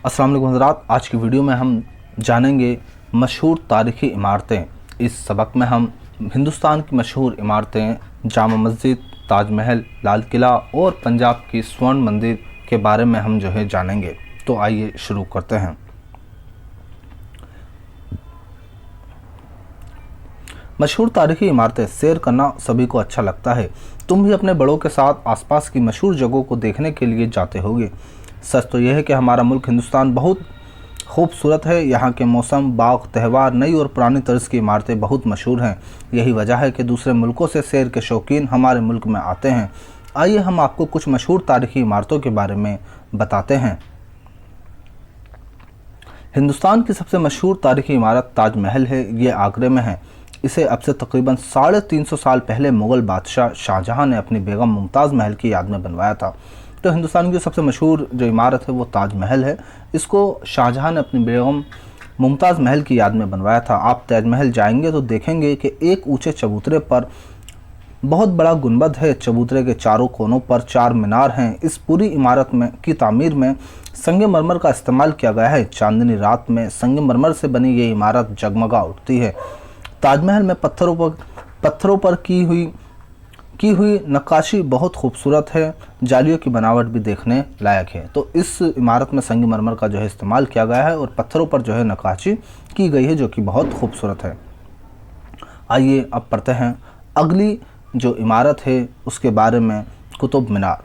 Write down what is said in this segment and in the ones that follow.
अस्सलाम वालेकुम हज़रात। आज की वीडियो में हम जानेंगे मशहूर तारीख़ी इमारतें। इस सबक में हम हिंदुस्तान की मशहूर इमारतें जामा मस्जिद, ताजमहल, लाल किला और पंजाब की स्वर्ण मंदिर के बारे में हम जानेंगे। तो आइए शुरू करते हैं। मशहूर तारीख़ी इमारतें सैर करना सभी को अच्छा लगता है। तुम भी अपने बड़ों के साथ आसपास की मशहूर जगहों को देखने के लिए जाते होगे। सच तो यह है कि हमारा मुल्क हिंदुस्तान बहुत खूबसूरत है। यहाँ के मौसम, बाग, त्यौहार, नई और पुरानी तर्ज की इमारतें बहुत मशहूर हैं। यही वजह है कि दूसरे मुल्कों से सैर के शौकीन हमारे मुल्क में आते हैं। आइए हम आपको कुछ मशहूर तारीख़ी इमारतों के बारे में बताते हैं। हिंदुस्तान की सबसे मशहूर तारीख़ी इमारत ताजमहल है। ये आगरे में है। इसे अब से तकरीबन 350 साल पहले मुग़ल बादशाह शाहजहां ने अपनी बेगम मुमताज़ महल की याद में बनवाया था। तो हिंदुस्तान की सबसे मशहूर जो इमारत है वो ताजमहल है। इसको शाहजहां ने अपनी बेगम मुमताज़ महल की याद में बनवाया था। आप ताजमहल जाएंगे तो देखेंगे कि एक ऊंचे चबूतरे पर बहुत बड़ा गुंबद है। चबूतरे के चारों कोनों पर 4 मीनार हैं। इस पूरी इमारत में की तामीर में संगमरमर का इस्तेमाल किया गया है। चांदनी रात में संगमरमर से बनी ये इमारत जगमगा उठती है। ताजमहल में पत्थरों पर की हुई नक्काशी बहुत खूबसूरत है। जालियों की बनावट भी देखने लायक है। तो इस इमारत में संगमरमर का इस्तेमाल किया गया है और पत्थरों पर नक्काशी की गई है जो कि बहुत खूबसूरत है। आइए अब पढ़ते हैं अगली जो इमारत है उसके बारे में। कुतुब मीनार।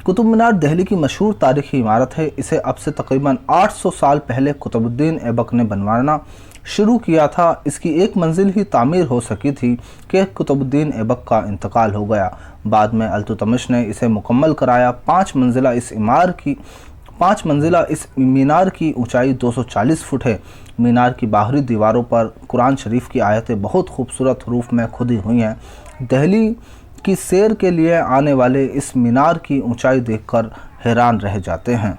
कुतुब मीनार दिल्ली की मशहूर तारीख़ी इमारत है। इसे अब से तकरीबन 800 साल पहले कुतुबुद्दीन ऐबक ने बनवाना शुरू किया था। इसकी एक मंजिल ही तामीर हो सकी थी कि कुतुबुद्दीन ऐबक का इंतकाल हो गया। बाद में इल्तुतमिश ने इसे मुकम्मल कराया। 5 मंजिला इस मीनार की ऊंचाई 240 फुट है। मीनार की बाहरी दीवारों पर कुरान शरीफ की आयतें बहुत खूबसूरत हरूफ में खुदी हुई हैं। दिल्ली की सैर के लिए आने वाले इस मीनार की ऊंचाई देखकर हैरान रह जाते हैं।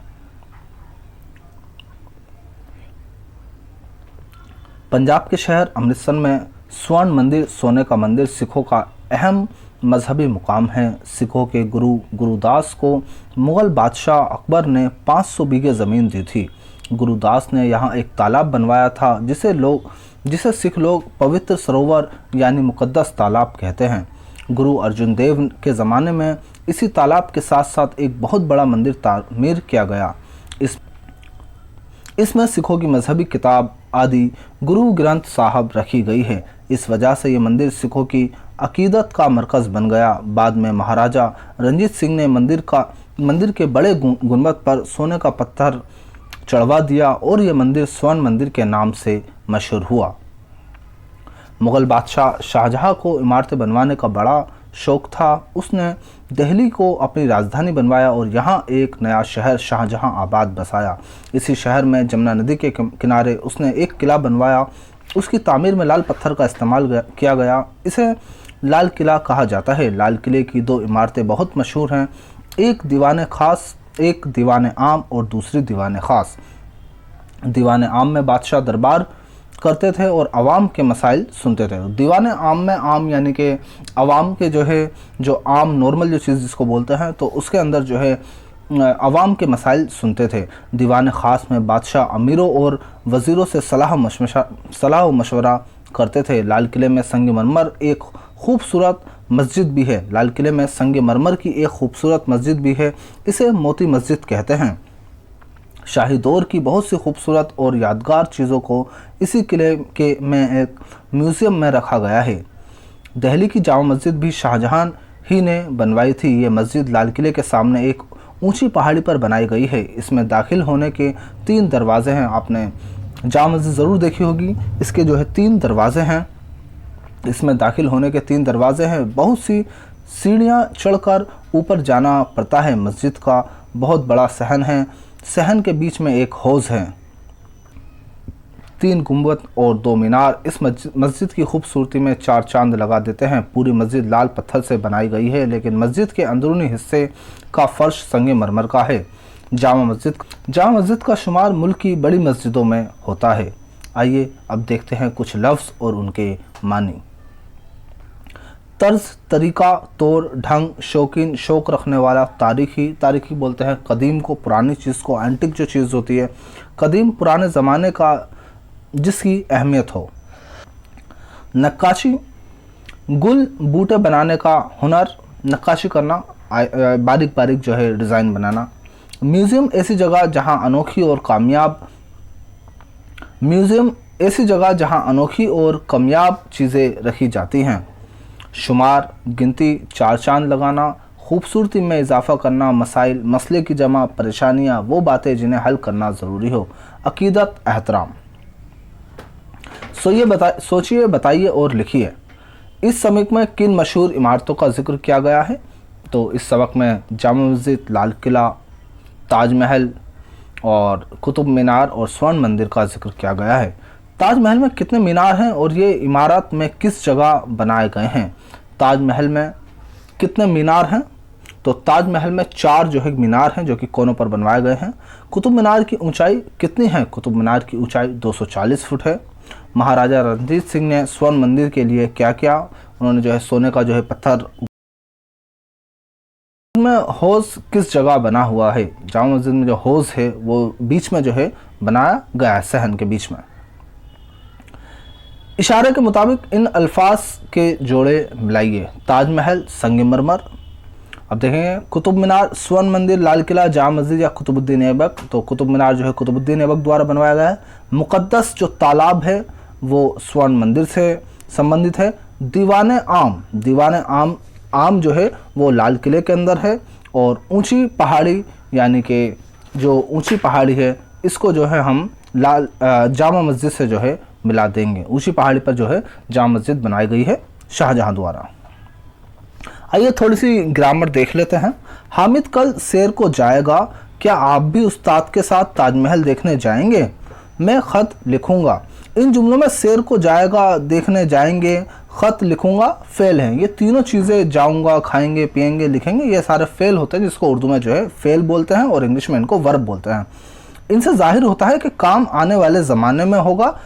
पंजाब के शहर अमृतसर में स्वर्ण मंदिर, सोने का मंदिर, सिखों का अहम मजहबी मुकाम है। सिखों के गुरुदास को मुग़ल बादशाह अकबर ने 500 बीघे ज़मीन दी थी। गुरुदास ने यहाँ एक तालाब बनवाया था जिसे सिख लोग पवित्र सरोवर यानी मुक़द्दस तालाब कहते हैं। गुरु अर्जुन देव के ज़माने में इसी तालाब के साथ साथ एक बहुत बड़ा मंदिर तामीर किया गया। इसमें सिखों की मजहबी किताब आदि गुरु ग्रंथ साहब रखी गई है। इस वजह से ये मंदिर सिखों की अकीदत का मरकज़ बन गया। बाद में महाराजा रंजीत सिंह ने मंदिर के बड़े गुंबद पर सोने का पत्थर चढ़वा दिया और ये मंदिर स्वर्ण मंदिर के नाम से मशहूर हुआ। मुग़ल बादशाह शाहजहां को इमारतें बनवाने का बड़ा शौक़ था। उसने दिल्ली को अपनी राजधानी बनवाया और यहाँ एक नया शहर शाहजहां आबाद बसाया। इसी शहर में जमुना नदी के किनारे उसने एक किला बनवाया। उसकी तामीर में लाल पत्थर का इस्तेमाल किया गया। इसे लाल किला कहा जाता है। लाल किले की 2 इमारतें बहुत मशहूर हैं। एक दीवान आम और दूसरी दीवान ख़ास। दीवान आम में बादशाह दरबार करते थे और आवाम के मसाइल सुनते थे। दीवान आम में आम यानी कि आवाम के जो आम नॉर्मल जो चीज़ जिसको बोलते हैं तो उसके अंदर आवाम के मसाइल सुनते थे। दीवान ख़ास में बादशाह अमीरों और वज़ीरों से सलाह व मशवरा करते थे। लाल किले में संगमरमर एक खूबसूरत मस्जिद भी है। लाल किले में संगमरमर की एक खूबसूरत मस्जिद भी है। इसे मोती मस्जिद कहते हैं। शाही दौर की बहुत सी खूबसूरत और यादगार चीज़ों को इसी किले में एक म्यूज़ियम में रखा गया है। दिल्ली की जामा मस्जिद भी शाहजहां ही ने बनवाई थी। ये मस्जिद लाल किले के सामने एक ऊंची पहाड़ी पर बनाई गई है। इसमें दाखिल होने के 3 दरवाजे हैं। आपने जामा मस्जिद ज़रूर देखी होगी। इसके 3 दरवाजे हैं। इसमें दाखिल होने के 3 दरवाजे हैं। बहुत सी सीढ़ियाँ चढ़कर ऊपर जाना पड़ता है। मस्जिद का बहुत बड़ा सहन है। सहन के बीच में एक हौज़ है। 3 गुंबद और 2 मीनार इस मस्जिद की खूबसूरती में 4 चांद लगा देते हैं। पूरी मस्जिद लाल पत्थर से बनाई गई है लेकिन मस्जिद के अंदरूनी हिस्से का फर्श संगमरमर का है। जामा मस्जिद का शुमार मुल्क की बड़ी मस्जिदों में होता है। आइए अब देखते हैं कुछ लफ्ज़ और उनके मानी। तर्ज, तरीका, तौर, ढंग, शौकीन, शौक रखने वाला, तारीखी बोलते हैं कदीम को, पुरानी चीज़ को, एंटिक जो चीज़ होती है, कदीम पुराने ज़माने का जिसकी अहमियत हो। नक्काशी, गुल बूटे बनाने का हुनर, नक्काशी करना, बारीक बारीक जो है डिज़ाइन बनाना। म्यूज़ियम ऐसी जगह जहां अनोखी और कामयाब चीज़ें रखी जाती हैं। शुमार, गिनती, चार चांद लगाना, खूबसूरती में इजाफा करना, मसाइल, मसले की जमा, परेशानियां, वो बातें जिन्हें हल करना ज़रूरी हो। अकीदत, एहतराम। सोचिए, बताइए और लिखिए। इस सबक में किन मशहूर इमारतों का जिक्र किया गया है? तो इस सबक में जामा मस्जिद, लाल किला, ताजमहल और कुतुब मीनार और स्वर्ण मंदिर का जिक्र किया गया है। ताजमहल में कितने मीनार हैं और ये इमारत में किस जगह बनाए गए हैं? ताजमहल में कितने मीनार हैं? तो ताजमहल में 4 जो है मीनार हैं जो कि कोनों पर बनवाए गए हैं। कुतुब मीनार की ऊंचाई कितनी है? कुतुब मीनार की ऊंचाई 240 फुट है। महाराजा रणजीत सिंह ने स्वर्ण मंदिर के लिए क्या किया? उन्होंने जो है सोने का जो है पत्थर में हौज किस जगह बना हुआ है? जामा मस्जिद में जो हौज है वो बीच में जो है बनाया गया है, सहन के बीच में। इशारे के मुताबिक इन अल्फाज के जोड़े मिलाइए। ताजमहल, संगमरमर। अब देखेंगे कुतुब मीनार, स्वर्ण मंदिर, लाल किला, जामा मस्जिद या कुतुबुद्दीन ऐबक। तो कुतुब मीनार जो है कुतुबुद्दीन ऐबक द्वारा बनवाया गया है। मुक़द्दस जो तालाब है वो स्वर्ण मंदिर से संबंधित है। दीवाने आम जो है वो लाल किले के अंदर है। और ऊंची पहाड़ी, यानी कि जो ऊंची पहाड़ी है इसको जो है हम जामा मस्जिद से जो है मिला देंगे। ऊंची पहाड़ी पर जो है जामा मस्जिद बनाई गई है शाहजहां द्वारा। आइए थोड़ी सी ग्रामर देख लेते हैं। हामिद कल सैर को जाएगा, क्या आप भी उस्ताद के साथ ताजमहल देखने जाएंगे? मैं ख़त लिखूंगा। इन जुमलों में सैर को जाएगा, देखने जाएंगे, ख़त लिखूंगा फ़ेल हैं। ये तीनों चीज़ें, जाऊंगा, खाएंगे, पिएंगे, लिखेंगे, ये सारे फ़ेल होते हैं जिसको उर्दू में जो है फ़ेल बोलते हैं और इंग्लिश में इनको वर्ब बोलते हैं। इनसे जाहिर होता है कि काम आने वाले ज़माने में होगा।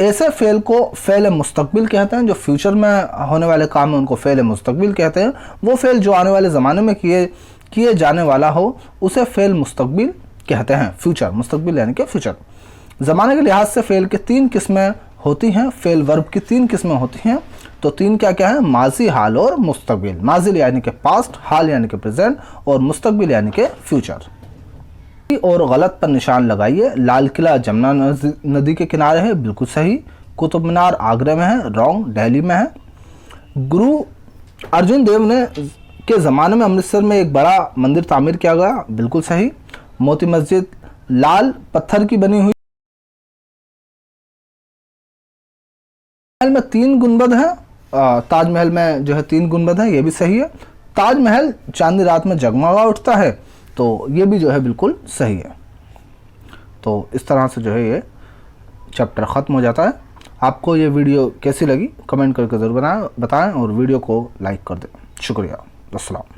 ऐसे फ़ेल को फ़ेल मुस्तकबिल कहते हैं। जो फ्यूचर में होने वाले काम है उनको फ़ेल मुस्तकबिल कहते हैं। वो फ़ेल जो आने वाले ज़माने में किए जाने वाला हो उसे फ़ेल मुस्तकबिल कहते हैं। फ्यूचर, मुस्तकबिल यानी कि फ्यूचर। ज़माने के लिहाज से फ़ेल की 3 किस्में होती हैं। फ़ेल वर्ब की 3 किस्में होती हैं। तो 3 क्या है? माजी, हाल और मुस्तकबिल। माजी यानी कि पास्ट, हाल यानी कि प्रेजेंट और मुस्तकबिल यानी कि फ्यूचर। और गलत पर निशान लगाइए। लाल किला जमुना नदी के किनारे है, बिल्कुल सही। कुतुब मीनार आगरा में है, रॉन्ग, दिल्ली में है। गुरु अर्जुन देव ने के ज़माने में अमृतसर में एक बड़ा मंदिर तामीर किया गया, बिल्कुल सही। मोती मस्जिद लाल पत्थर की बनी हुई में 3 गुंबद हैं। ताजमहल में जो है 3 गुंबद हैं, ये भी सही है। ताजमहल चांदनी रात में जगमगा उठता है, तो ये भी जो है बिल्कुल सही है। तो इस तरह से जो है ये चैप्टर ख़त्म हो जाता है। आपको ये वीडियो कैसी लगी कमेंट करके ज़रूर बताएं और वीडियो को लाइक कर दें। शुक्रिया। अस्सलाम।